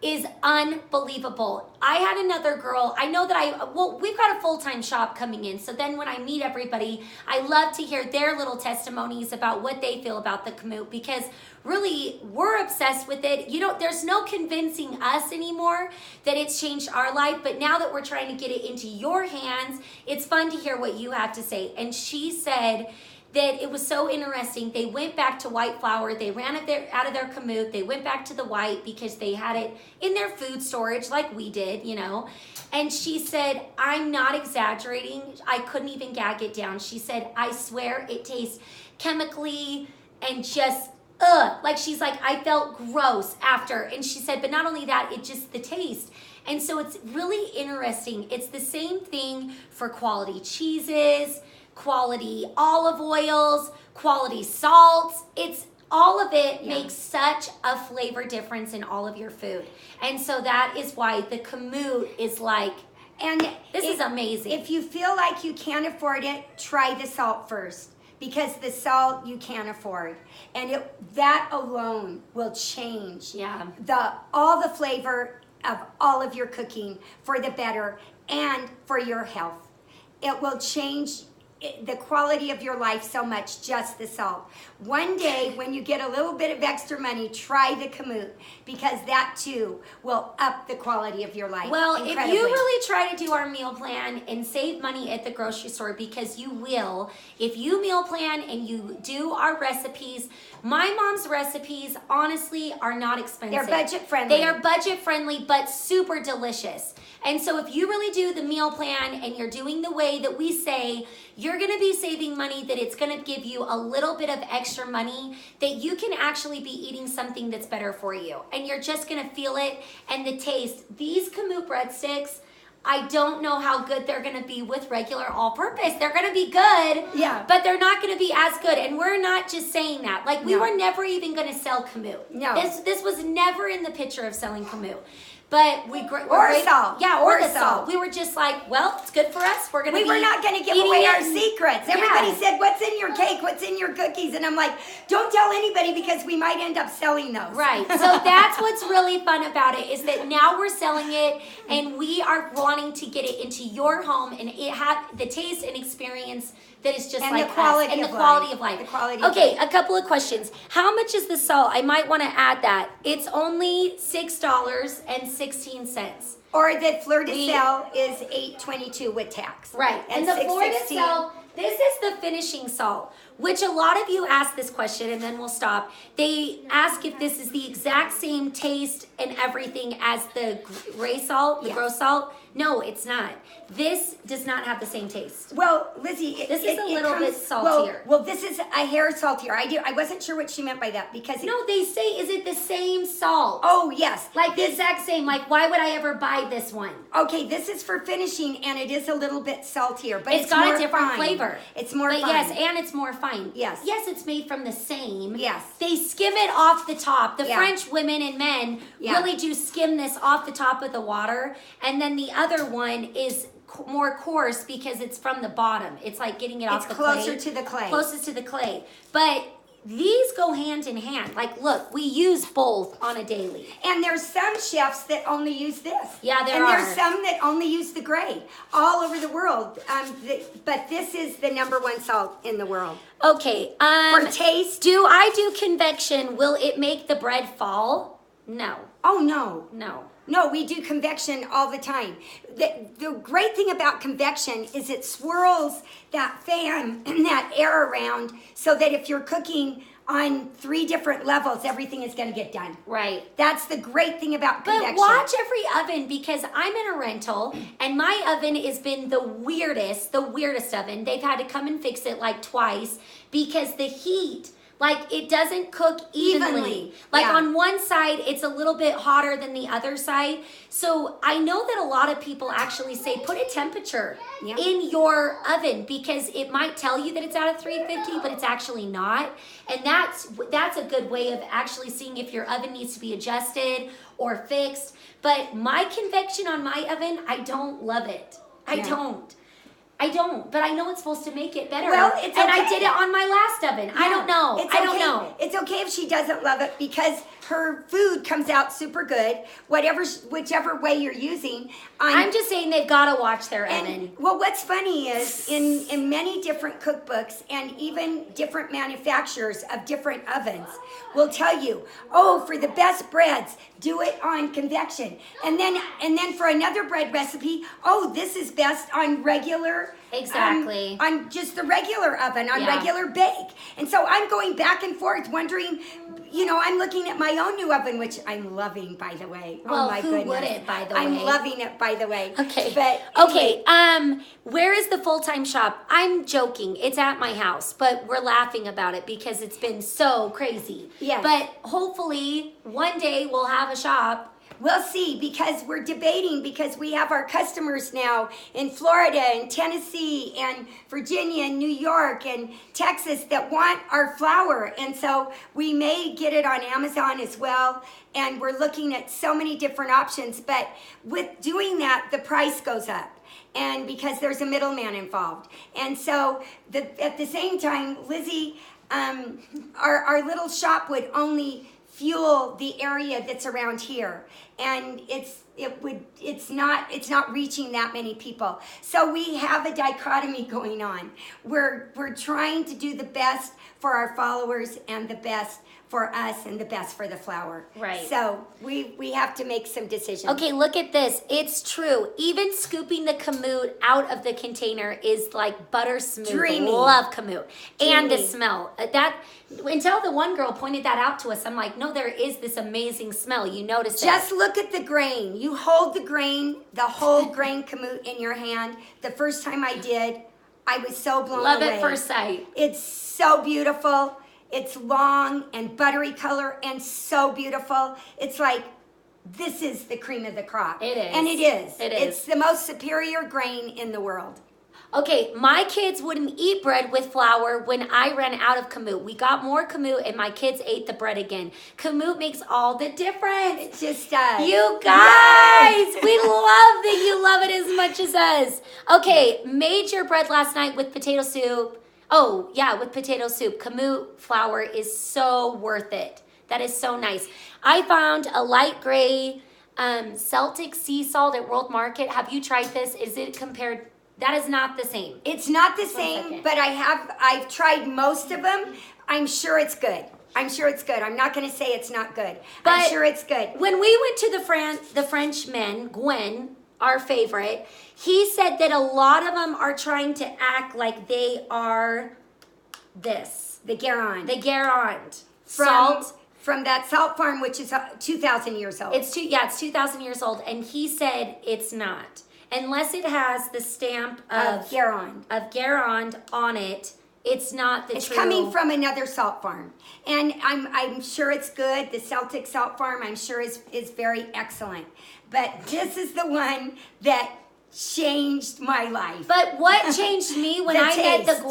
is unbelievable. I had another girl, I know that we've got a full-time shop coming in, so then when I meet everybody, I love to hear their little testimonies about what they feel about the Kamut, because really, we're obsessed with it. There's no convincing us anymore that it's changed our life, but now that we're trying to get it into your hands, it's fun to hear what you have to say. And she said that it was so interesting. They went back to white flour. They ran it out of their Kamut. They went back to the white because they had it in their food storage like we did, And she said, I'm not exaggerating. I couldn't even gag it down. She said, I swear it tastes chemically and just, she's like, I felt gross after. And she said, but not only that, it just the taste. And so it's really interesting. It's the same thing for quality cheeses, quality olive oils, quality salts. It's all of it makes such a flavor difference in all of your food. And so that is why the Kamut is this is amazing. If you feel like you can't afford it, try the salt first, because the salt you can't afford. And that alone will change all the flavor of all of your cooking for the better and for your health. It will change the quality of your life so much, just the salt. One day, when you get a little bit of extra money, try the Kamut, because that too will up the quality of your life. Well, incredibly. If you really try to do our meal plan and save money at the grocery store, because you will, if you meal plan and you do our recipes, my mom's recipes honestly are not expensive. They're budget friendly. They are budget friendly, but super delicious. And so if you really do the meal plan and you're doing the way that we say, you're going to be saving money, that it's going to give you a little bit of extra money, that you can actually be eating something that's better for you. And you're just going to feel it and the taste. These Kamut breadsticks, I don't know how good they're going to be with regular all-purpose. They're going to be good, but they're not going to be as good. And we're not just saying that. We were never even going to sell Kamut. No. This was never in the picture of selling Kamut. But salt. Yeah, or the salt. We were just like, well, it's good for us. We're not going to give away our secrets. Everybody said, what's in your cake? What's in your cookies? And I'm like, don't tell anybody, because we might end up selling those. Right. So that's what's really fun about it, is that now we're selling it and we are wanting to get it into your home and it have the taste and experience that is just like us. And the quality of life. Okay, a couple of questions. How much is the salt? I might want to add that. It's only $6.16. Or the fleur de sel is $8.22 with tax. Right. And the fleur de sel, this is the finishing salt, which a lot of you ask this question, and then we'll stop. They ask if this is the exact same taste and everything as the gray salt, the gross salt. No, it's not. This does not have the same taste. Well, Lizzie, this is a little bit saltier. Well, this is a hair saltier. I wasn't sure what she meant by that, because no, they say, is it the same salt? Oh, yes. The exact same. Why would I ever buy this one? Okay, this is for finishing, and it is a little bit saltier, but it's got a different flavor. It's more fine. Yes, and it's more fine. Yes. Yes, it's made from the same. Yes. They skim it off the top. The French women and men really do skim this off the top of the water, and then the other one is more coarse because it's from the bottom. It's like getting it off the clay. It's closer to the clay. Closest to the clay. But these go hand in hand. Look, we use both on a daily. And there's some chefs that only use this. Yeah, there are. And there's some that only use the gray all over the world. But this is the #1 salt in the world. Okay. For taste. Do I do convection? Will it make the bread fall? No. Oh, no. No. No, we do convection all the time. The great thing about convection is it swirls that fan and that air around, so that if you're cooking on 3 different levels, everything is going to get done. Right. That's the great thing about convection. But watch every oven, because I'm in a rental and my oven has been the weirdest oven. They've had to come and fix it twice, because the heat Like it doesn't cook evenly. Like on one side, it's a little bit hotter than the other side. So I know that a lot of people actually say put a temperature in your oven because it might tell you that it's at a 350, but it's actually not. And that's a good way of actually seeing if your oven needs to be adjusted or fixed. But my convection on my oven, I don't love it. I don't, but I know it's supposed to make it better. Well, it's okay. And I did it on my last oven. I don't know. I don't know. It's okay if she doesn't love it because her food comes out super good, whichever way you're using. I'm just saying they've got to watch their oven. Well, what's funny is in many different cookbooks and even different manufacturers of different ovens will tell you, oh, for the best breads, do it on convection. And then for another bread recipe, oh, this is best on regular. Exactly. On just the regular oven, on regular bake. And so I'm going back and forth wondering, I'm looking at my own new oven, which I'm loving, by the way. Well, oh my who goodness. wouldn't, by the way? I'm loving it, by the way. Okay. But okay. Where is the full-time shop? I'm joking. It's at my house, but we're laughing about it because it's been so crazy. Yes. But hopefully one day we'll have a shop. We'll see, because we're debating, because we have our customers now in Florida and Tennessee and Virginia and New York and Texas that want our flour. And so we may get it on Amazon as well. And we're looking at so many different options. But with doing that, the price goes up. And because there's a middleman involved. And so at the same time, Lizzie, our little shop would only fuel the area that's around here, and it's not reaching that many people. So we have a dichotomy going on. We're trying to do the best for our followers and the best for us and the best for the flour. Right. So we have to make some decisions. Okay, look at this. It's true. Even scooping the Kamut out of the container is like butter smooth. Dreamy. Love Kamut. And the Dreamy. smell. Until the one girl pointed that out to us, I'm like, no, there is this amazing smell. You notice it. Just look at the grain. You hold the grain, the whole grain Kamut in your hand. The first time I did, I was so blown away. Love at first sight. It's so beautiful. It's long and buttery color and so beautiful. It's like, this is the cream of the crop. It is. And it is. It is. It's the most superior grain in the world. Okay, my kids wouldn't eat bread with flour when I ran out of Kamut. We got more Kamut and my kids ate the bread again. Kamut makes all the difference. It just does. You guys, we love that you love it as much as us. Okay, made your bread last night with potato soup. Oh, yeah, with potato soup. Kamut flour is so worth it. That is so nice. I found a light gray Celtic sea salt at World Market. Have you tried this? Is it compared? That is not the same. It's not the same, but I've tried most of them. I'm sure it's good. I'm sure it's good. I'm not going to say it's not good. But I'm sure it's good. When we went to the Frenchman, Gwen, our favorite, he said that a lot of them are trying to act like they are this. The Guérande. The Guérande. Salt. From that salt farm, which is 2,000 years old. It's 2,000 years old. And he said it's not. Unless it has the stamp of Guérande on it, it's not the true. It's coming from another salt farm. And I'm sure it's good. The Celtic salt farm, I'm sure is very excellent. But this is the one that changed my life. But what changed me when I met taste.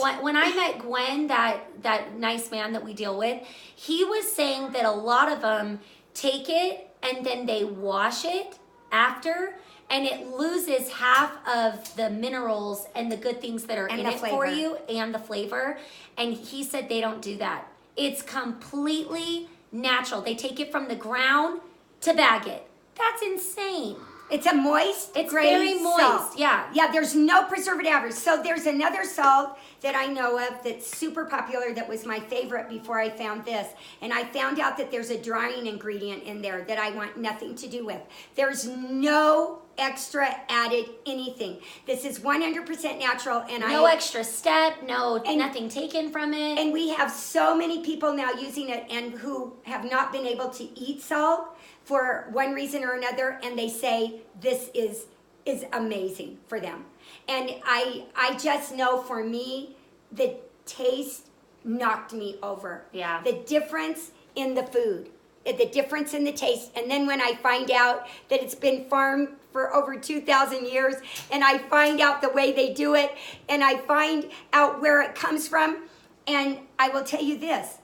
Gwen, that nice man that we deal with, he was saying that a lot of them take it and then they wash it after, and it loses half of the minerals and the good things that are in it for you and the flavor. And he said they don't do that. It's completely natural. They take it from the ground to bag it. That's insane. It's a moist, it's gray very moist, salt. yeah. Yeah, there's no preservatives. So there's another salt that I know of that's super popular that was my favorite before I found this. And I found out that there's a drying ingredient in there that I want nothing to do with. There's no extra added anything. This is 100% natural, and no extra step, nothing taken from it. And we have so many people now using it and who have not been able to eat salt for one reason or another, and they say this is amazing for them. And I just know for me, the taste knocked me over. Yeah. The difference in the food, the difference in the taste. And then when I find out that it's been farmed for over 2,000 years, and I find out the way they do it, and I find out where it comes from, and I will tell you this,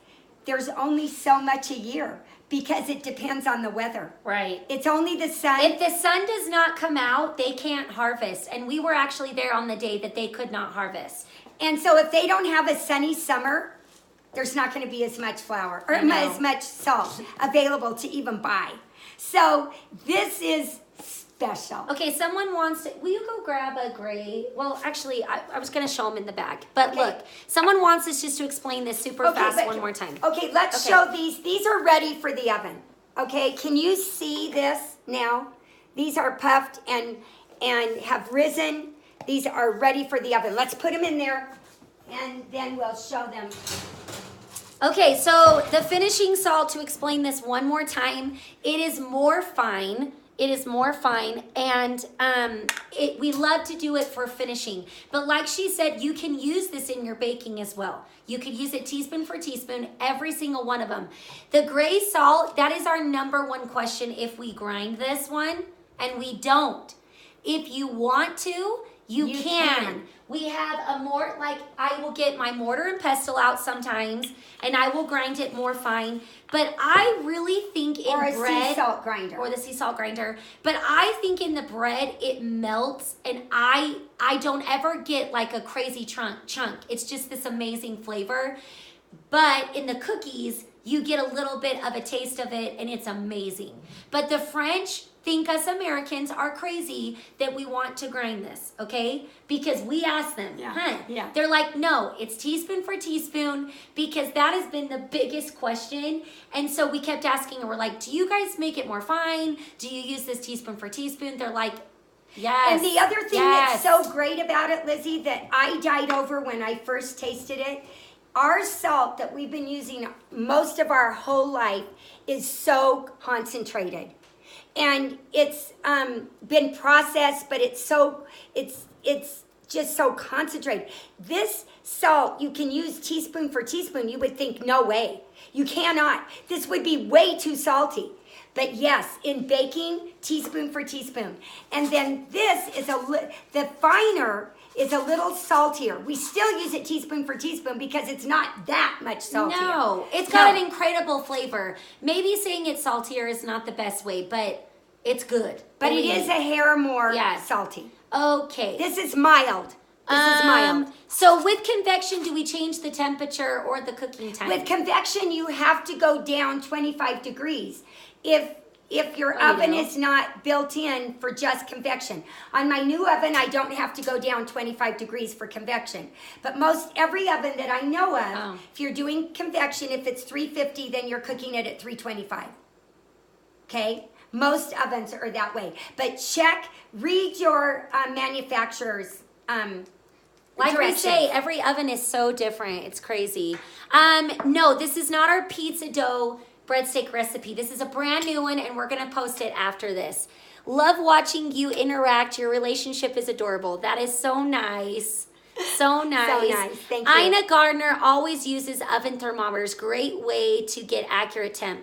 there's only so much a year because it depends on the weather. Right. It's only the sun. If the sun does not come out, they can't harvest. And we were actually there on the day that they could not harvest. And so if they don't have a sunny summer, there's not going to be as much flour or as much salt available to even buy. So this is special. Okay, someone wants to, will you go grab a gray? Well, actually, I was going to show them in the back. But look, someone wants us just to explain this super fast one more time. Okay, let's show these. These are ready for the oven. Okay, can you see this now? These are puffed and have risen. These are ready for the oven. Let's put them in there, and then we'll show them. Okay, so the finishing salt, to explain this one more time, it is more fine. It is more fine, and we love to do it for finishing. But like she said, you can use this in your baking as well. You could use it teaspoon for teaspoon, every single one of them. The gray salt, that is our number one question if we grind this one, and we don't. If you want to, you can. We have a I will get my mortar and pestle out sometimes, and I will grind it more fine. But I really think in bread. Or a sea salt grinder. Or the sea salt grinder. But I think in the bread, it melts, and I don't ever get like a crazy chunk. It's just this amazing flavor. But in the cookies, you get a little bit of a taste of it, and it's amazing. But the French think us Americans are crazy that we want to grind this, okay? Because we ask them, They're like, no, it's teaspoon for teaspoon, because that has been the biggest question. And so we kept asking, and we're like, do you guys make it more fine? Do you use this teaspoon for teaspoon? They're like, yes. And the other thing that's so great about it, Lizzie, that I died over when I first tasted it, our salt that we've been using most of our whole life is so concentrated. And it's been processed, but it's just so concentrated. This salt, you can use teaspoon for teaspoon. You would think, no way. You cannot. This would be way too salty. But yes, in baking, teaspoon for teaspoon. And then this is the finer is a little saltier. We still use it teaspoon for teaspoon because it's not that much saltier. No, it's got an incredible flavor. Maybe saying it's saltier is not the best way, but it's good. But it is a hair more salty. Okay. This is mild. This is mild. So with convection, do we change the temperature or the cooking time? With convection, you have to go down 25 degrees. If your oven is not built in for just convection. On my new oven, I don't have to go down 25 degrees for convection. But most every oven that I know of, if you're doing convection, if it's 350, then you're cooking it at 325. Okay? Most ovens are that way. But read your manufacturer's like we say, every oven is so different. It's crazy. No, this is not our pizza dough breadstick recipe. This is a brand new one, and we're going to post it after this. Love watching you interact. Your relationship is adorable. That is so nice. So nice. So nice. Thank you. Ina Gardner always uses oven thermometers. Great way to get accurate temp.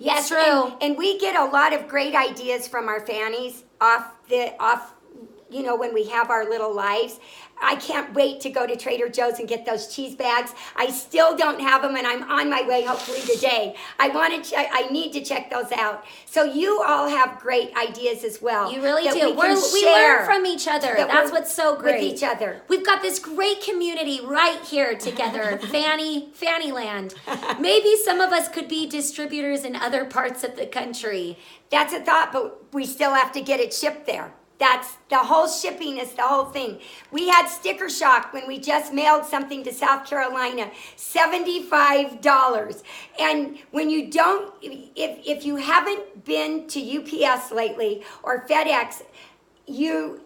Yes, true. And we get a lot of great ideas from our fannies when we have our little lives. I can't wait to go to Trader Joe's and get those cheese bags. I still don't have them, and I'm on my way hopefully today. I need to check those out. So you all have great ideas as well. You really do. We learn from each other. That's what's so great. With each other. We've got this great community right here together, Fannyland. Maybe some of us could be distributors in other parts of the country. That's a thought, but we still have to get it shipped there. That's the whole shipping is the whole thing. We had sticker shock when we just mailed something to South Carolina, $75. And when you don't, if you haven't been to UPS lately or FedEx, you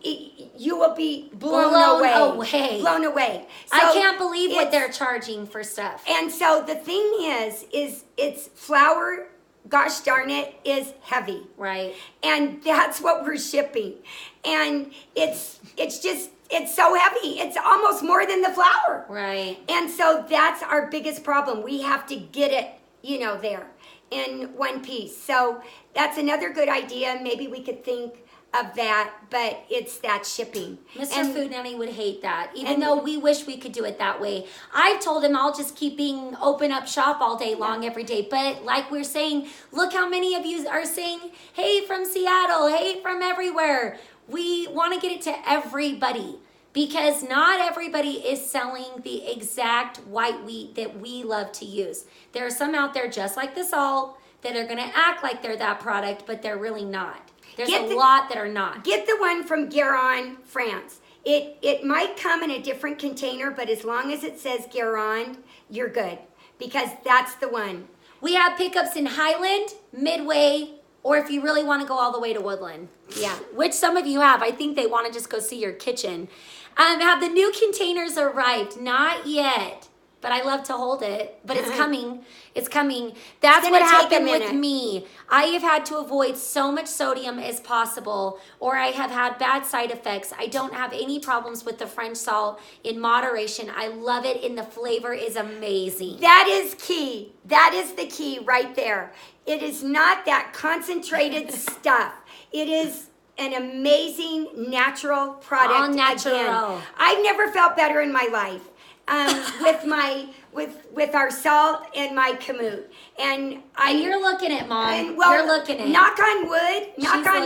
will be blown away. Blown away. So I can't believe what they're charging for stuff. And so the thing is it's flour gosh darn it, is heavy. Right. And that's what we're shipping. And it's so heavy. It's almost more than the flour. Right. And so that's our biggest problem. We have to get it, there in one piece. So that's another good idea. Maybe we could think of that, but it's that shipping. Mr. Food Nanny would hate that, even though we wish we could do it that way. I've told him I'll just keep being open up shop all day long, every day. But like we're saying, look how many of you are saying, hey, from Seattle, hey, from everywhere. We want to get it to everybody because not everybody is selling the exact white wheat that we love to use. There are some out there just like the salt that are going to act like they're that product, but they're really not. There's a lot that are not. Get the one from Guérin, France. It might come in a different container, but as long as it says Guérin, you're good because that's the one. We have pickups in Highland, Midway, or if you really want to go all the way to Woodland. Yeah. Which some of you have. I think they want to just go see your kitchen. Have the new containers arrived? Not yet. But I love to hold it. But it's coming. It's coming. That's what happened with me. I have had to avoid so much sodium as possible, or I have had bad side effects. I don't have any problems with the French salt in moderation. I love it, and the flavor is amazing. That is key. That is the key right there. It is not that concentrated stuff. It is an amazing natural product. All natural. Again. I've never felt better in my life. With our salt and my Kamut, and you're looking at Mom. And, well, you're looking at. Knock on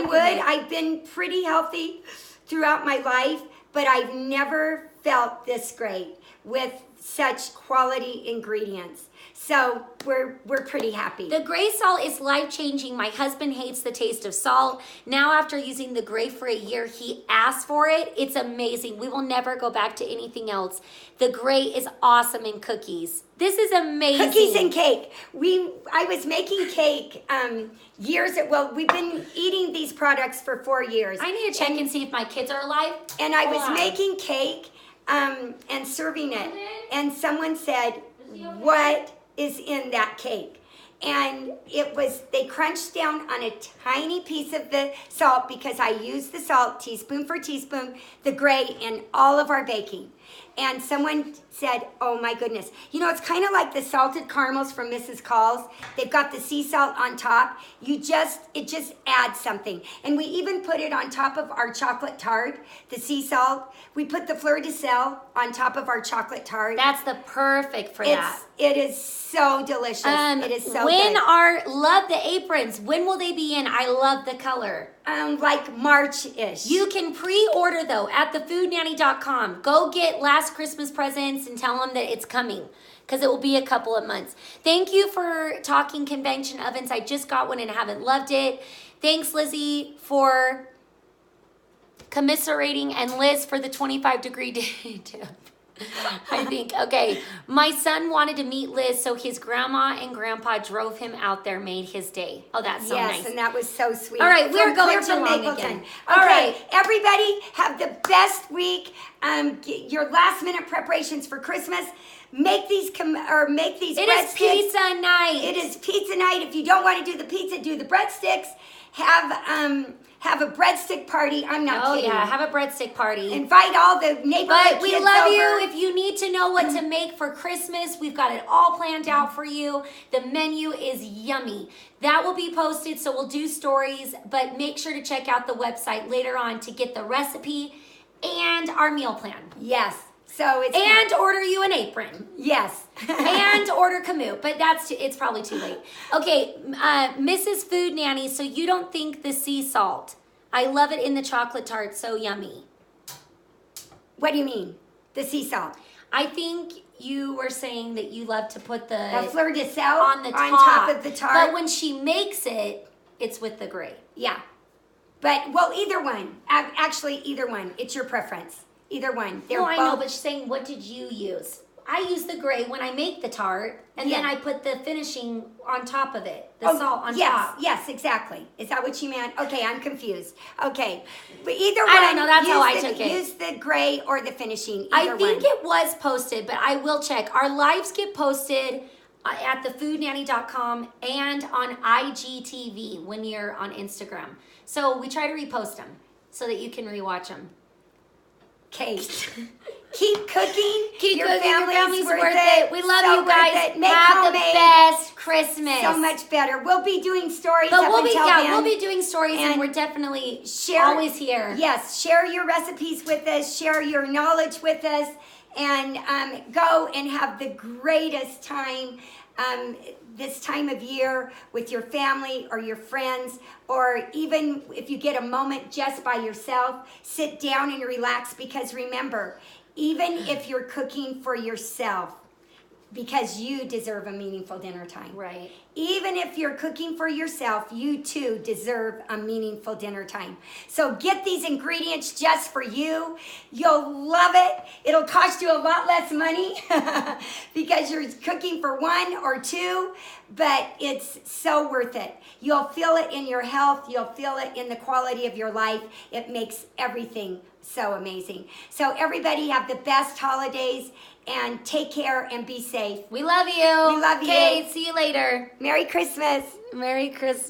wood. I've been pretty healthy throughout my life, but I've never felt this great with such quality ingredients. So we're pretty happy. The gray salt is life-changing. My husband hates the taste of salt. Now after using the gray for a year, he asked for it. It's amazing. We will never go back to anything else. The gray is awesome in cookies. This is amazing. Cookies and cake. I was making cake we've been eating these products for 4 years. I need to check and see if my kids are alive. And I was making cake and serving it. And someone said, what is in that cake? And they crunched down on a tiny piece of the salt because I used the salt, teaspoon for teaspoon, the gray in all of our baking. And someone said, oh my goodness. It's kind of like the salted caramels from Mrs. Call's. They've got the sea salt on top. It just adds something. And we even put it on top of our chocolate tart, the sea salt. We put the fleur de sel on top of our chocolate tart. That's the perfect for that. It is so delicious. It is so good. Love the aprons. When will they be in? I love the color. Like March-ish. You can pre-order though at thefoodnanny.com. Go get last Christmas presents and tell them that it's coming because it will be a couple of months. Thank you for talking convection ovens. I just got one and haven't loved it. Thanks, Lizzie, for commiserating, and Liz for the 25-degree tip. I think. Okay. My son wanted to meet Liz, so his grandma and grandpa drove him out there, made his day. Oh, that's so nice. Yes, and that was so sweet. All right, we're going too long again. All right. Everybody have the best week. Your last minute preparations for Christmas. Make these breadsticks. It is pizza night. It is pizza night. If you don't want to do the pizza, do the breadsticks. Have a breadstick party. I'm not kidding. Oh, yeah. Have a breadstick party. Invite all the neighborhood kids over. But we love you. If you need to know what to make for Christmas, we've got it all planned out for you. The menu is yummy. That will be posted, so we'll do stories. But make sure to check out the website later on to get the recipe and our meal plan. Yes. So and order you an apron. Yes. And order Kamut, but it's probably too late. Okay, Mrs. Food Nanny, so you don't think the sea salt. I love it in the chocolate tart, so yummy. What do you mean? The sea salt? I think you were saying that you love to put the fleur de sel on top of the tart. But when she makes it, it's with the gray. Yeah. But, either one. Actually, either one. It's your preference. Either one. I know, but she's saying, what did you use? I use the gray when I make the tart, and then I put the finishing on top of it, the salt on top. Yes, exactly. Is that what you meant? Okay, I'm confused. Okay, but either one. I don't know. That's how I took it. Use the gray or the finishing. I think it was posted, but I will check. Our lives get posted at thefoodnanny.com and on IGTV when you're on Instagram. So we try to repost them so that you can rewatch them. Okay. Keep cooking. Keep your cooking. Your family's worth it. it. We love So you guys. worth it. Make Have homemade. the best Christmas. So much better. We'll be doing stories But up we'll be until then. we'll be doing stories, and And we're definitely share- always here. Yes, share your recipes with us, share your knowledge with us, and go and have the greatest time this time of year with your family or your friends, or even if you get a moment just by yourself, sit down and relax, because remember, even if you're cooking for yourself, because you deserve a meaningful dinner time. Right. Even if you're cooking for yourself, you too deserve a meaningful dinner time. So get these ingredients just for you. You'll love it. It'll cost you a lot less money because you're cooking for one or two, but it's so worth it. You'll feel it in your health. You'll feel it in the quality of your life. It makes everything so amazing. So everybody have the best holidays, and take care and be safe. We love you. We love you. Okay, see you later. Merry Christmas. Merry Christmas.